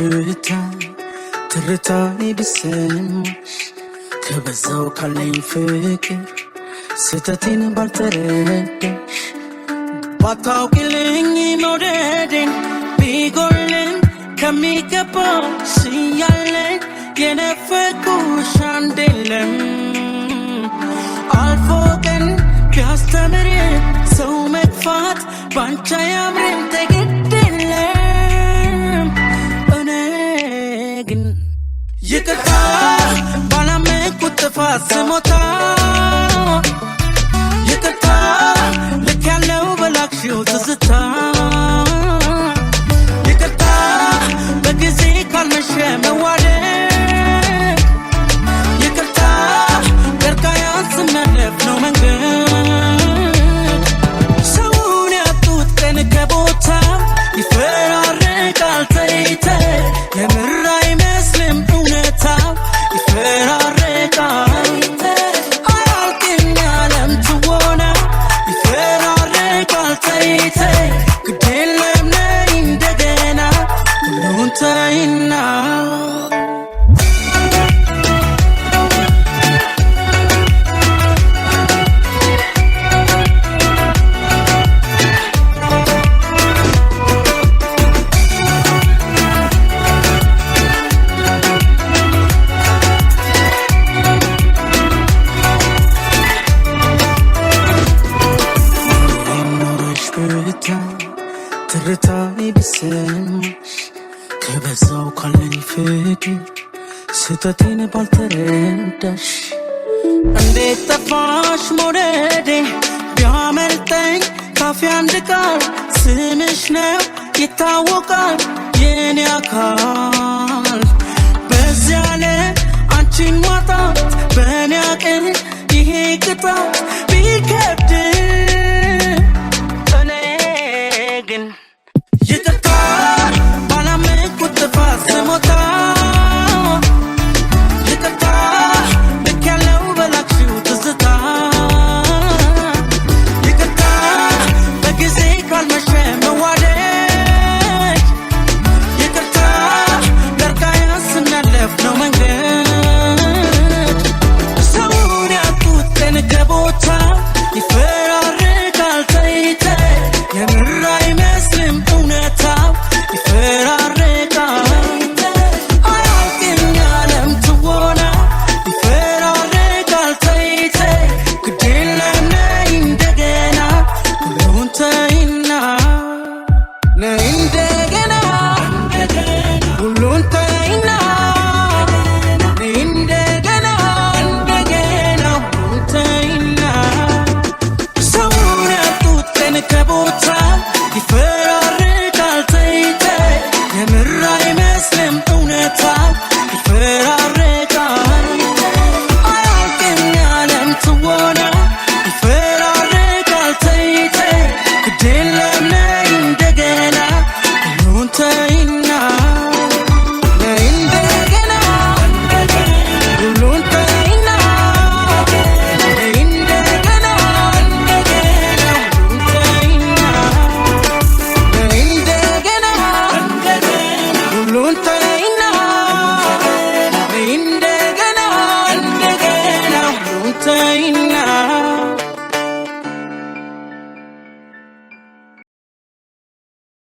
ሽታ ትርታዬ ብሰማሽ ከበዛው ካለኝ ፍቅር ስተቴን ባልተረዳሽ ባታውቂልኝ መውደዴን ቢጎልም ከሚገባው ሲያለኝ የነፈኩሽ አንድ የለም አልፎ ቀን ቢያስተምር ሰው መግፋት ባንቺ አያምርም ተግድ የለም እኔ ግን ይቅርታ ባላመንኩት ጥፋት ስሞታ ይቅርታ ልክ ያለው በላክሽው ትዝታ ይቅርታ በጊዜ ካልመሸ መዋደድ ይቅርታ ገርጋያን ስመለፍ ነው መንገድ ሰውን ያጡት ቀን ከቦታ ይፈራረቃል ተይተ የምር አይመስልም እውነታው ይፈራረቃል አያልቅም ያለም ትወና ይፈራረቃል ተይተ ግድ የለም ነይ እንደገና ሁሉን ተይና ትርታዬ ብሰማሽ ከበዛው ካለኝ ፍቅር ስተቴን ባልተረዳሽ እንዴት ጠፋሽ መውደዴ ቢያመልጠኝ ካፌ አንድ ቃል ስምሽ ነው ይታወቃል የኔ አካል በዚያ ላይ አንቺን ማጣት በእኔ አቅም ይሄ ቅጣት ቢከብድ ይቅርታ ባላመንኩት ጥፋት ስሞታ ይቅርታ ልክ ያለው በላክሽው ትዝታ ይቅርታ በጊዜ ካልመሸ መዋደድ ይቅርታ ገርጋያን ስናለፍ ነው መንገድ ሰውን ያጡት ቀን ከቦታ ይፈራረቃል ተይተ የምር አይመስልም እውነታው ይፈራረቃል አያልቅም ያለም ትወና ይፈራረቃል ተይተ ግድ የለም ነይ እንደገና ሁሉን ተይና ነይ እንደገና ሁሉን ተይና ነይ እንደገና እንደገና ሁሉን ተይና ሰውን ያጡት ቀን ከቦታ ይፈራረቃል ተይተ የምር አይመስልም እውነታው ይፈራረቃል አያልቅም ያለም ትወና ይፈራረቃል ተይተ ግድ የለም ነይ እንደገና ሁሉን ተይና ነይ እንደገና ሁሉን ተይና ነይ እንደገና እንደገና ሁሉን ተይና ሁሉን ተይና እንደገና እንደገና ሁሉን ተይና